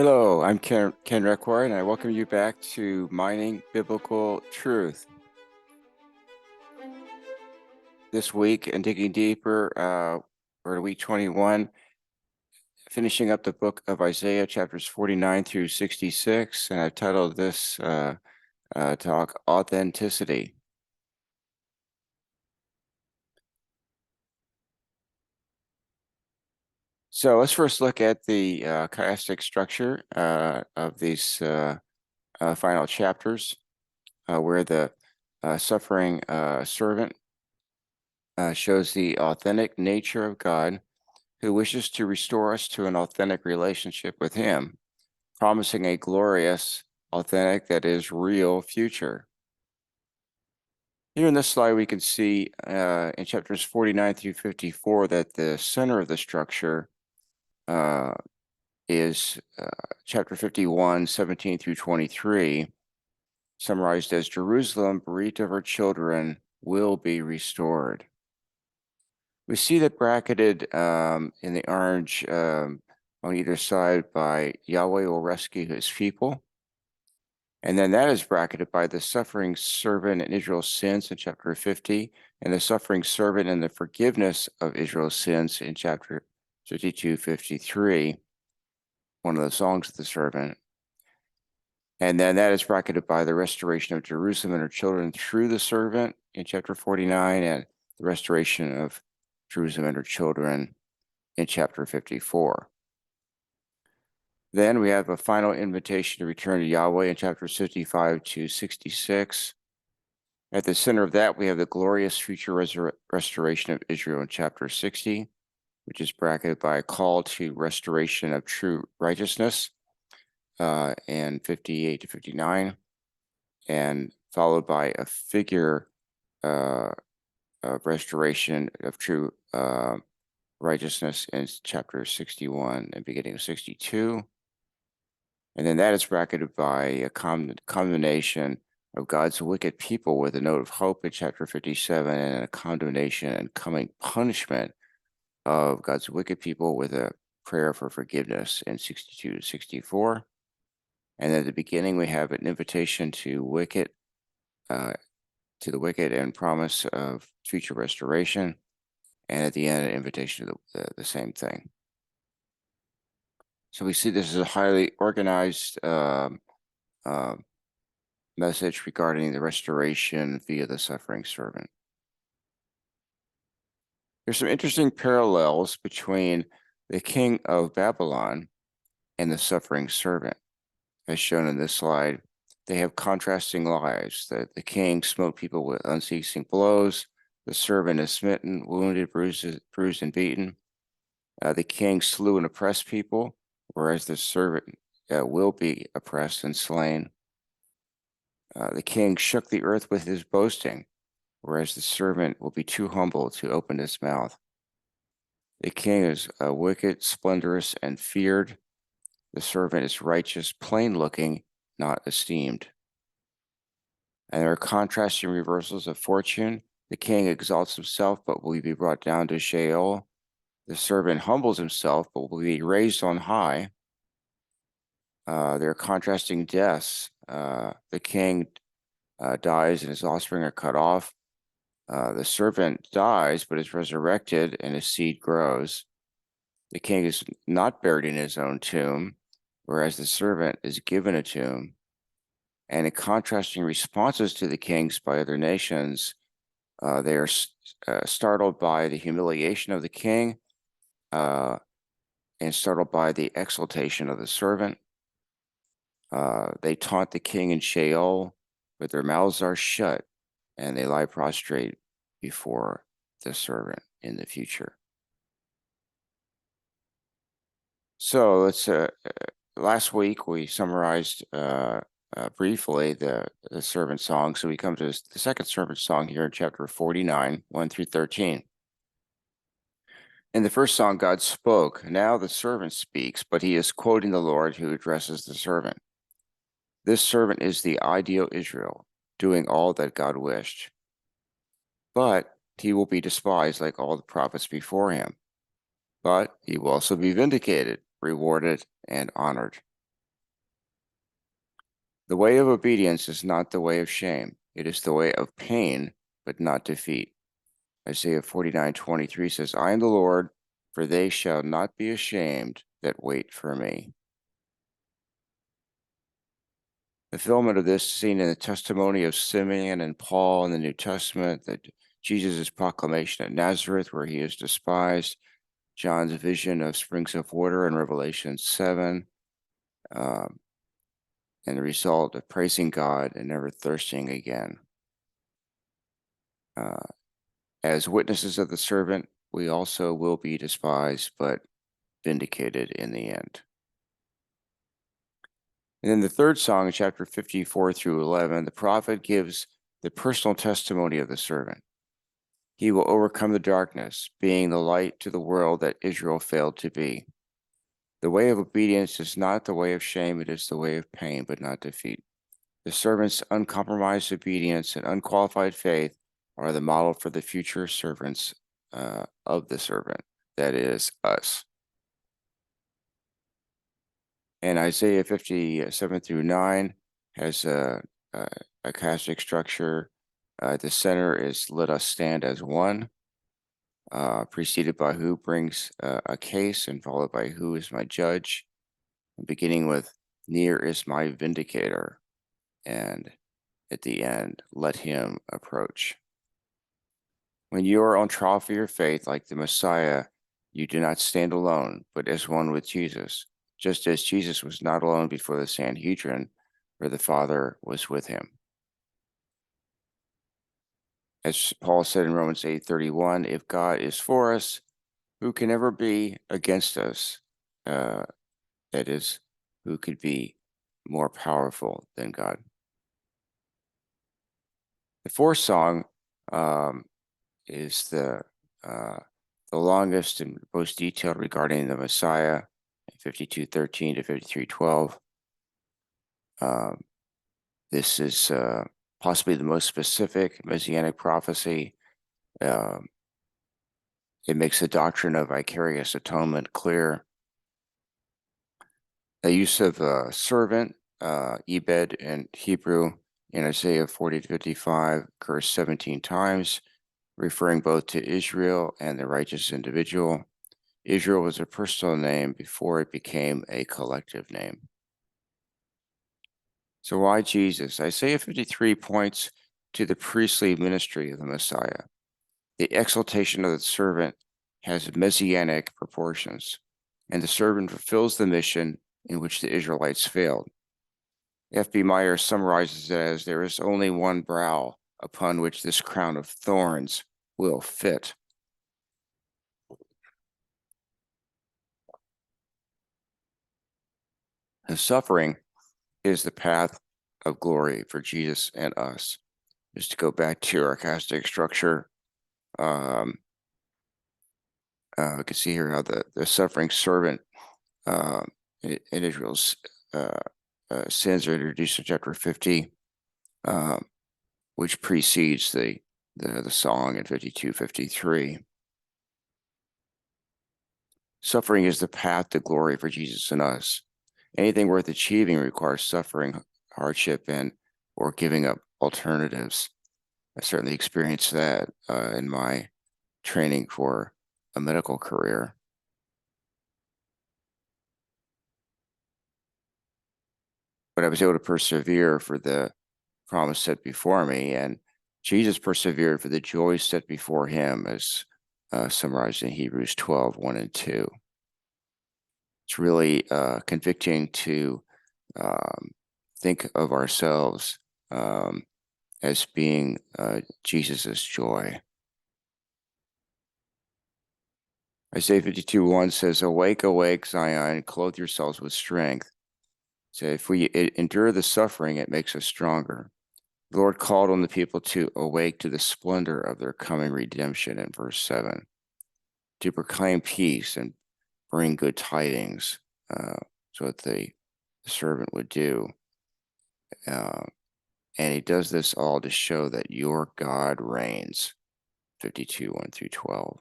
Hello, I'm Ken Reckroy, and I welcome you back to Mining Biblical Truth. This week, and digging deeper, we're at week 21, finishing up the book of Isaiah, chapters 49 through 66, and I've titled this talk, Authenticity. So let's first look at the chiastic structure of these final chapters, where the suffering servant shows the authentic nature of God, who wishes to restore us to an authentic relationship with Him, promising a glorious, authentic, that is, real future. Here in this slide, we can see in chapters 49 through 54 that the center of the structure is chapter 51, 17 through 23, summarized as Jerusalem, bereaved of her children, will be restored. We see that bracketed in the orange on either side by Yahweh will rescue his people. And then that is bracketed by the suffering servant in Israel's sins in chapter 50, and the suffering servant and the forgiveness of Israel's sins in chapter 52, 53, one of the songs of the servant. And then that is bracketed by the restoration of Jerusalem and her children through the servant in chapter 49, and the restoration of Jerusalem and her children in chapter 54. Then we have a final invitation to return to Yahweh in chapters 55 to 66. At the center of that, we have the glorious future restoration of Israel in chapter 60, which is bracketed by a call to restoration of true righteousness in 58 to 59, and followed by a figure of restoration of true righteousness in chapter 61 and beginning of 62. And then that is bracketed by a condemnation of God's wicked people with a note of hope in chapter 57, and a condemnation and coming punishment of God's wicked people with a prayer for forgiveness in 62 to 64. And at the beginning, we have an invitation to the wicked and promise of future restoration. And at the end, an invitation to the same thing. So we see this is a highly organized message regarding the restoration via the suffering servant. There's some interesting parallels between the king of Babylon and the suffering servant. As shown in this slide, they have contrasting lives. The king smote people with unceasing blows. The servant is smitten, wounded, bruised, and beaten. The king slew and oppressed people, whereas the servant will be oppressed and slain. The king shook the earth with his boasting, whereas the servant will be too humble to open his mouth. The king is wicked, splendorous, and feared. The servant is righteous, plain-looking, not esteemed. And there are contrasting reversals of fortune. The king exalts himself, but will be brought down to Sheol. The servant humbles himself, but will be raised on high. There are contrasting deaths. The king dies and his offspring are cut off. The servant dies, but is resurrected, and his seed grows. The king is not buried in his own tomb, whereas the servant is given a tomb. And in contrasting responses to the kings by other nations, they are startled by the humiliation of the king and startled by the exaltation of the servant. They taunt the king in Sheol, but their mouths are shut, and they lie prostrate before the servant in the future. So let's last week we summarized briefly the servant song. So we come to the second servant song here in chapter 49, 1 through 13. In the first song, God spoke. Now the servant speaks, but he is quoting the Lord who addresses the servant. This servant is the ideal Israel, doing all that God wished. But he will be despised like all the prophets before him. But he will also be vindicated, rewarded, and honored. The way of obedience is not the way of shame. It is the way of pain, but not defeat. Isaiah 49:23 says, I am the Lord, for they shall not be ashamed that wait for me. The fulfillment of this is seen in the testimony of Simeon and Paul in the New Testament, that Jesus' proclamation at Nazareth, where he is despised, John's vision of springs of water in Revelation 7, and the result of praising God and never thirsting again. As witnesses of the servant, we also will be despised, but vindicated in the end. And in the third song, in chapter 54 through 11, the prophet gives the personal testimony of the servant. He will overcome the darkness, being the light to the world that Israel failed to be. The way of obedience is not the way of shame, it is the way of pain, but not defeat. The servant's uncompromised obedience and unqualified faith are the model for the future servants of the servant, that is, us. And Isaiah 57 through 9 has a chiastic structure. The center is let us stand as one, preceded by who brings a case and followed by who is my judge, beginning with near is my vindicator, and at the end, let him approach. When you are on trial for your faith, like the Messiah, you do not stand alone, but as one with Jesus, just as Jesus was not alone before the Sanhedrin, where the Father was with him. As Paul said in Romans 8:31, if God is for us, who can ever be against us? That is, who could be more powerful than God? The fourth song is the longest and most detailed regarding the Messiah, 52:13 to 53:12. This is possibly the most specific Messianic prophecy. It makes the doctrine of vicarious atonement clear. The use of servant, Ebed in Hebrew, in Isaiah 40 to 55 occurs 17 times, referring both to Israel and the righteous individual. Israel was a personal name before it became a collective name. So why Jesus? Isaiah 53 points to the priestly ministry of the Messiah. The exaltation of the servant has messianic proportions, and the servant fulfills the mission in which the Israelites failed. F.B. Meyer summarizes it as, there is only one brow upon which this crown of thorns will fit. The suffering is the path of glory for Jesus and us. Just to go back to our chiastic structure, we can see here how the suffering servant in Israel's sins are introduced in chapter 50, which precedes the song in 52:53. Suffering is the path to glory for Jesus and us. Anything worth achieving requires suffering, hardship, or giving up alternatives. I certainly experienced that in my training for a medical career. But I was able to persevere for the promise set before me, and Jesus persevered for the joy set before him, as summarized in Hebrews 12:1 and 2. It's really convicting to think of ourselves as being Jesus's joy. Isaiah 52:1 says, awake, awake, Zion, clothe yourselves with strength. So if we endure the suffering, it makes us stronger. The Lord called on the people to awake to the splendor of their coming redemption in verse 7, to proclaim peace and bring good tidings. So what the servant would do. And he does this all to show that your God reigns. 52:1 through 12.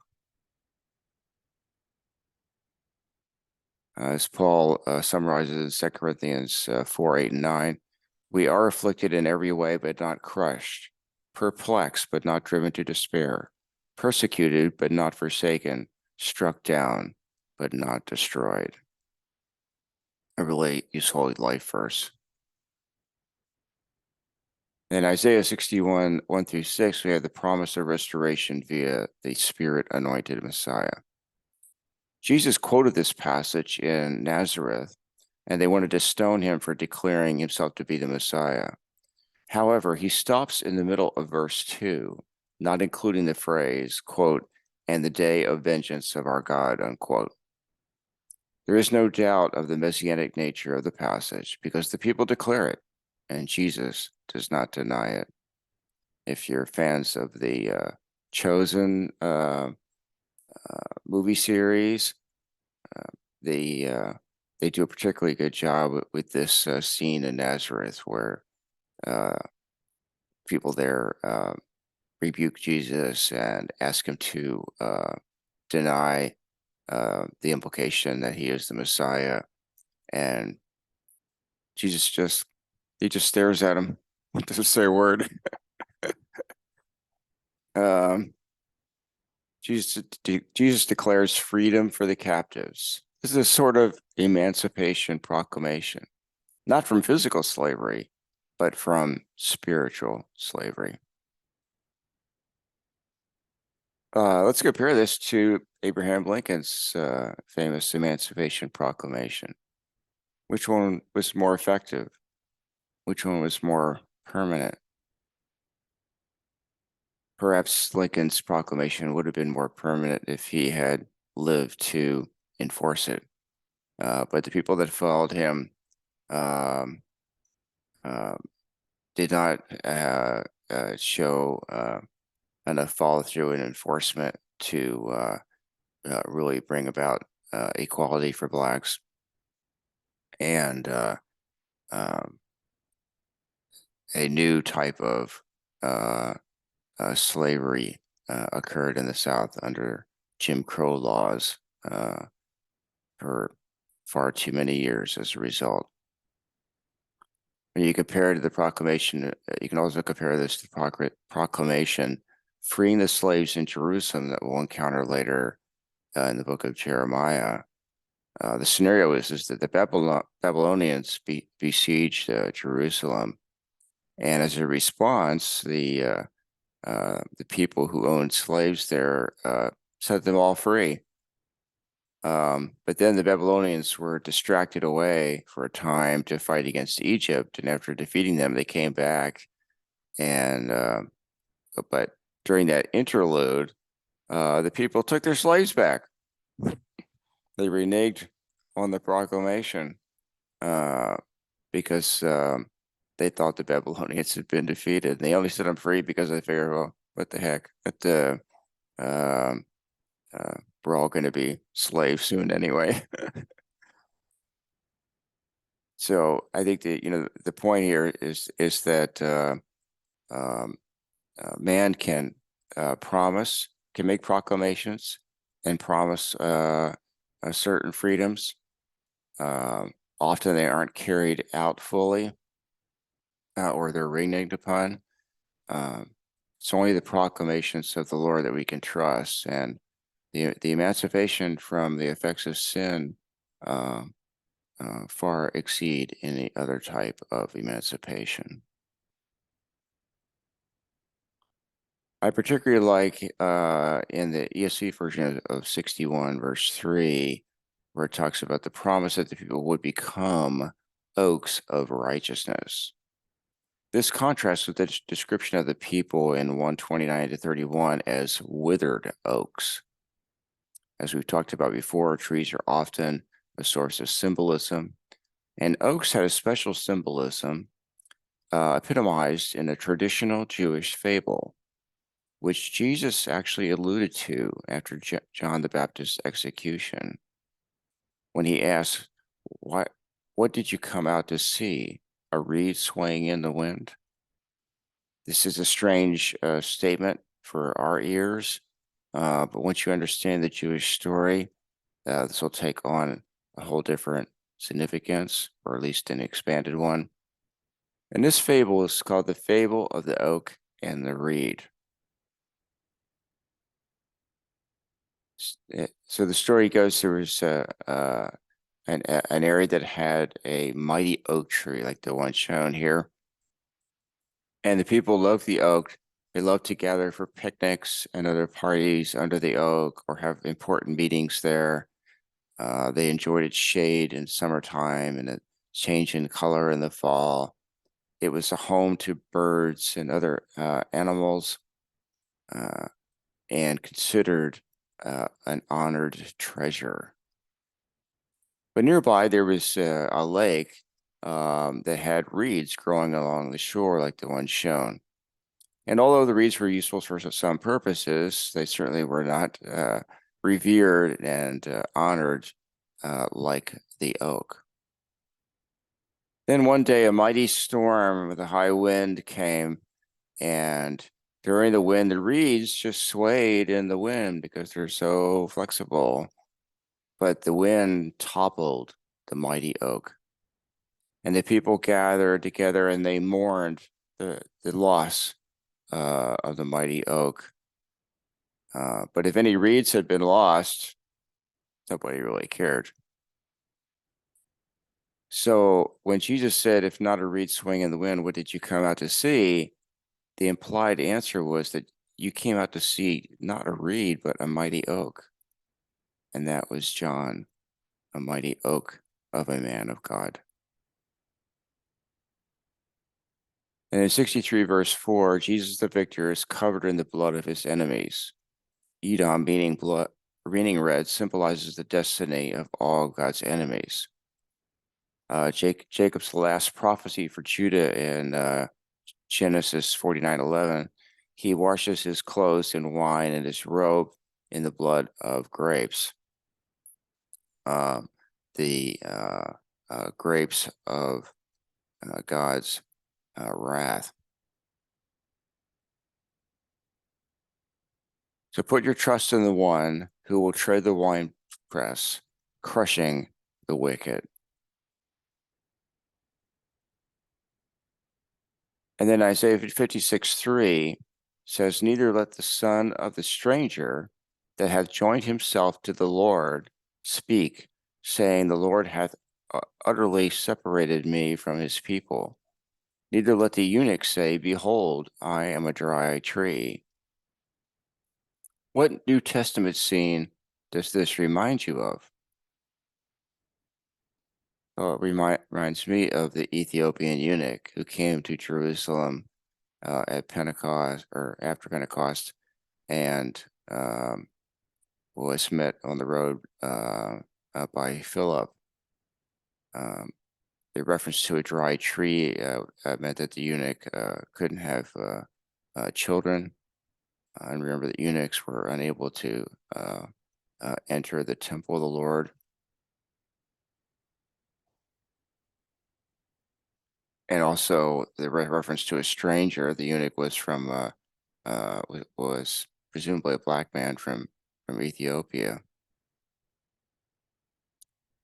As Paul summarizes in 2 Corinthians 4:8 and 9, We are afflicted in every way, but not crushed, perplexed, but not driven to despair, persecuted, but not forsaken, struck down, but not destroyed. A really useful life verse. In Isaiah 61, 1 through 6, we have the promise of restoration via the Spirit anointed Messiah. Jesus quoted this passage in Nazareth, and they wanted to stone him for declaring himself to be the Messiah. However, he stops in the middle of verse 2, not including the phrase, quote, and the day of vengeance of our God, unquote. There is no doubt of the messianic nature of the passage because the people declare it, and Jesus does not deny it. If you're fans of the Chosen movie series, they do a particularly good job with this scene in Nazareth where people there rebuke Jesus and ask him to deny the implication that he is the Messiah, and Jesus just stares at him, doesn't say a word. Jesus declares freedom for the captives. This is a sort of emancipation proclamation, not from physical slavery, but from spiritual slavery. Let's compare this to Abraham Lincoln's famous Emancipation Proclamation. Which one was more effective? Which one was more permanent? Perhaps Lincoln's proclamation would have been more permanent if he had lived to enforce it. But the people that followed him um, did not show enough follow through and enforcement to really bring about equality for blacks. And um, a new type of slavery occurred in the South under Jim Crow laws for far too many years as a result. When you compare it to the proclamation, you can also compare this to the proclamation freeing the slaves in Jerusalem that we'll encounter later in the book of Jeremiah. The scenario is that the Babylonians besieged Jerusalem, and as a response, the people who owned slaves there set them all free. But then the Babylonians were distracted away for a time to fight against Egypt, and after defeating them, they came back. And but during that interlude, the people took their slaves back. They reneged on the proclamation because they thought the Babylonians had been defeated. They only set them free because they figured, well, what the heck? But we're all going to be slaves soon anyway. So I think that the point here is that man can make proclamations and promise certain freedoms. Often they aren't carried out fully, or they're reneged upon. It's only the proclamations of the Lord that we can trust, and the emancipation from the effects of sin far exceed any other type of emancipation. I particularly like in the ESV version of 61, verse 3, where it talks about the promise that the people would become oaks of righteousness. This contrasts with the description of the people in 129 to 31 as withered oaks. As we've talked about before, trees are often a source of symbolism, and oaks had a special symbolism epitomized in a traditional Jewish fable, which Jesus actually alluded to after John the Baptist's execution, when he asked, what did you come out to see? A reed swaying in the wind? This is a strange statement for our ears, but once you understand the Jewish story, this will take on a whole different significance, or at least an expanded one. And this fable is called the Fable of the Oak and the Reed. So the story goes, there was an area that had a mighty oak tree like the one shown here. And the people loved the oak. They loved to gather for picnics and other parties under the oak or have important meetings there. They enjoyed its shade in summertime and its change in color in the fall. It was a home to birds and other animals, uh, and considered an honored treasure. But nearby there was a lake that had reeds growing along the shore like the one shown. And although the reeds were useful for some purposes, they certainly were not revered and honored like the oak. Then one day a mighty storm with a high wind came, and during the wind, the reeds just swayed in the wind because they're so flexible. But the wind toppled the mighty oak, and the people gathered together and they mourned the loss of the mighty oak. But if any reeds had been lost, nobody really cared. So when Jesus said, "If not a reed swing in the wind, what did you come out to see?" the implied answer was that you came out to see not a reed, but a mighty oak. And that was John, a mighty oak of a man of God. And in 63 verse 4, Jesus the victor is covered in the blood of his enemies. Edom, meaning blood, meaning red, symbolizes the destiny of all God's enemies. Jacob's last prophecy for Judah in Genesis 49:11, he washes his clothes in wine and his robe in the blood of grapes. The grapes of God's wrath. So put your trust in the one who will tread the winepress, crushing the wicked. And then Isaiah 56:3 says, "Neither let the son of the stranger that hath joined himself to the Lord speak, saying, The Lord hath utterly separated me from his people. Neither let the eunuch say, Behold, I am a dry tree." What New Testament scene does this remind you of? Oh, it reminds me of the Ethiopian eunuch who came to Jerusalem at Pentecost or after Pentecost, and was met on the road by Philip. The reference to a dry tree meant that the eunuch couldn't have children. And remember that eunuchs were unable to enter the temple of the Lord. And also the reference to a stranger, the eunuch was from was presumably a black man from Ethiopia.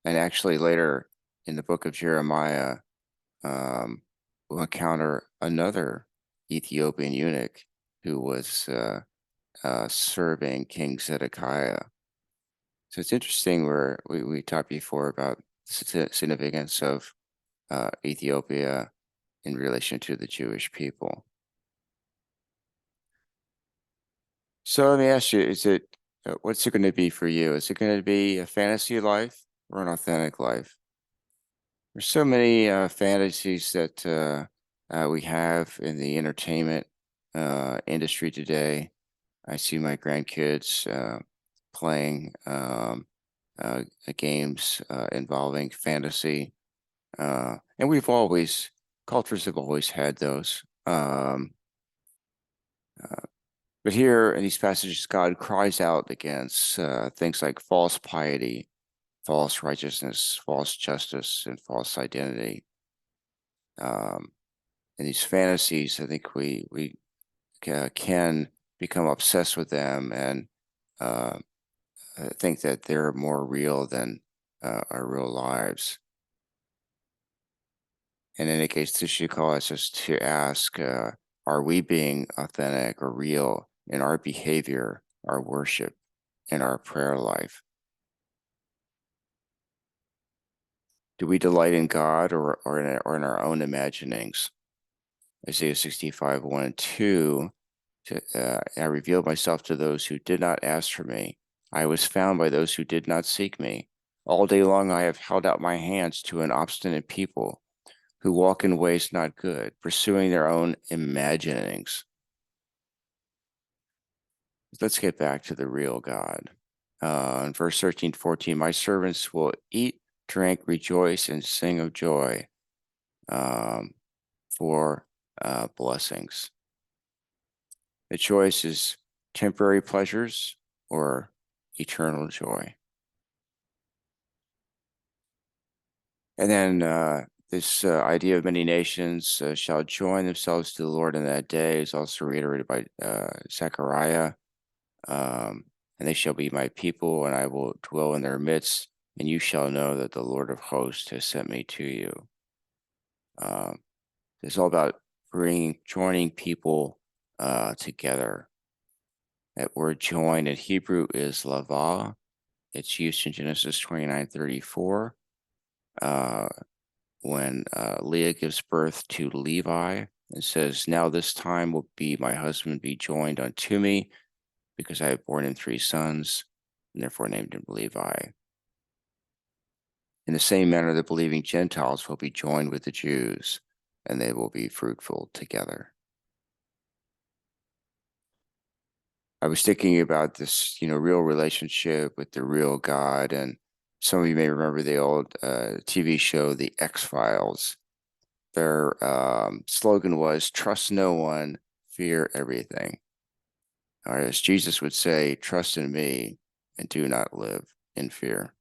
And actually later in the book of Jeremiah, we'll encounter another Ethiopian eunuch who was serving King Zedekiah. So it's interesting where we talked before about the significance of Ethiopia in relation to the Jewish people. So let me ask you, what's it going to be for you? Is it going to be a fantasy life or an authentic life? There's so many fantasies that we have in the entertainment industry today. I see my grandkids playing games involving fantasy, and cultures have always had those. But here in these passages, God cries out against things like false piety, false righteousness, false justice, and false identity. And these fantasies, I think we can become obsessed with them and think that they're more real than our real lives. in any case, this should cause us to ask, are we being authentic or real in our behavior, our worship, and our prayer life? Do we delight in God or in our own imaginings? Isaiah 65, 1 and 2, I revealed myself to those who did not ask for me. I was found by those who did not seek me. All day long I have held out my hands to an obstinate people who walk in ways not good, pursuing their own imaginings. Let's get back to the real God. In verse 13, 14, my servants will eat, drink, rejoice, and sing of joy for blessings. The choice is temporary pleasures or eternal joy. And then this idea of many nations shall join themselves to the Lord in that day is also reiterated by Zechariah. And they shall be my people, and I will dwell in their midst, and you shall know that the Lord of hosts has sent me to you. It's all about joining people together. That word join in Hebrew is lavah. It's used in Genesis 29:34 when Leah gives birth to Levi and says, now this time will be my husband be joined unto me, because I have borne him 3 sons, and therefore named him Levi. In the same manner, the believing Gentiles will be joined with the Jews, and they will be fruitful together. I was thinking about this, real relationship with the real God, and some of you may remember the old TV show, The X-Files. Their slogan was, trust no one, fear everything. Or as Jesus would say, trust in me and do not live in fear.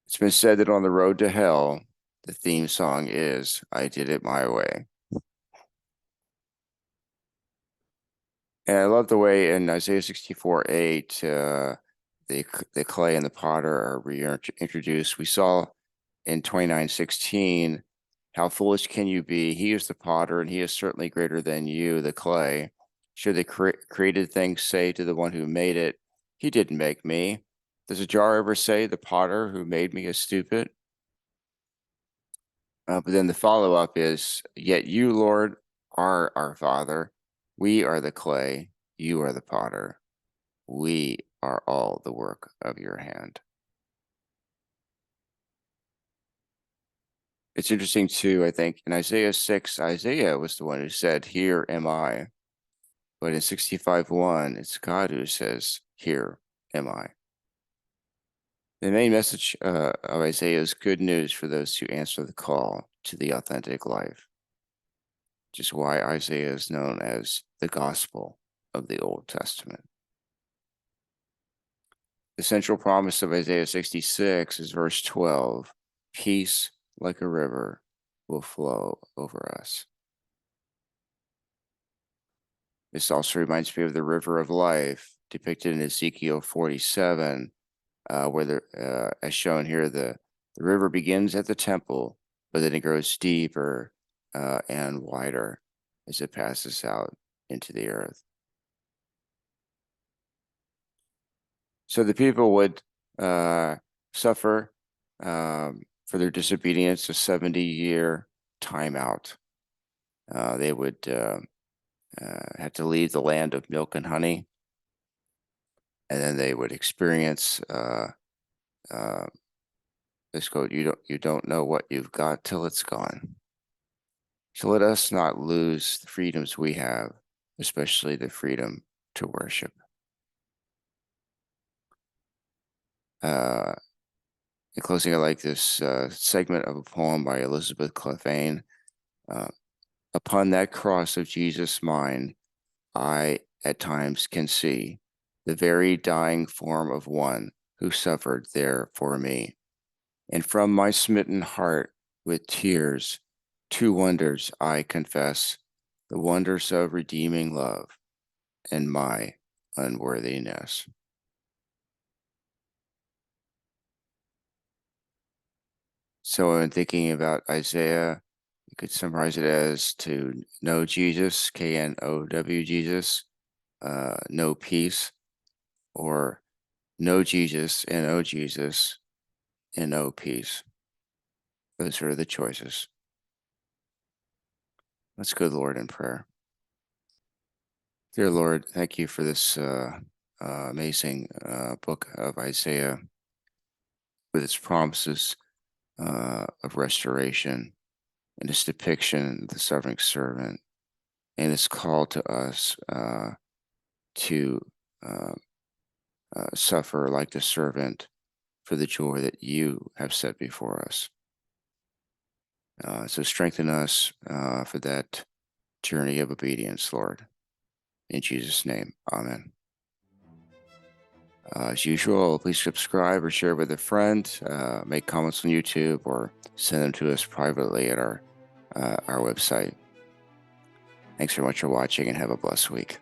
It's been said that on the road to hell, the theme song is, I Did It My Way. And I love the way in Isaiah 64:8, the clay and the potter are reintroduced. We saw in 29:16, how foolish can you be? He is the potter, and he is certainly greater than you, the clay. Should the created thing say to the one who made it, he didn't make me? Does a jar ever say, the potter who made me is stupid? But then the follow-up is, yet you, Lord, are our Father. We are the clay. You are the potter. We are all the work of your hand. It's interesting too, I think, in Isaiah 6, Isaiah was the one who said, here am I. But in 65:1, it's God who says, here am I. The main message of Isaiah is good news for those who answer the call to the authentic life, which is why Isaiah is known as the gospel of the Old Testament. The central promise of Isaiah 66 is verse 12, peace like a river will flow over us. This also reminds me of the river of life depicted in Ezekiel 47, where as shown here, the river begins at the temple, but then it grows deeper and wider as it passes out into the earth. So the people would suffer for their disobedience, a 70-year timeout. They would have to leave the land of milk and honey, and then they would experience this quote, you don't know what you've got till it's gone. So let us not lose the freedoms we have, especially the freedom to worship. In closing, I like this segment of a poem by Elizabeth Clefane. Upon that cross of Jesus mine, I at times can see the very dying form of one who suffered there for me. And from my smitten heart with tears, 2 wonders I confess, the wonders of redeeming love and my unworthiness. So in thinking about Isaiah, you could summarize it as to know Jesus, K-N-O-W, Jesus, know peace, or know Jesus, N-O Jesus, and know peace. Those are the choices. Let's go to the Lord in prayer. Dear Lord, thank you for this amazing book of Isaiah with its promises of restoration and its depiction of the suffering servant and its call to us to uh, suffer like the servant for the joy that you have set before us. So strengthen us for that journey of obedience, Lord. In Jesus' name, amen. As usual, please subscribe or share with a friend, make comments on YouTube, or send them to us privately at our website. Thanks very much for watching and have a blessed week.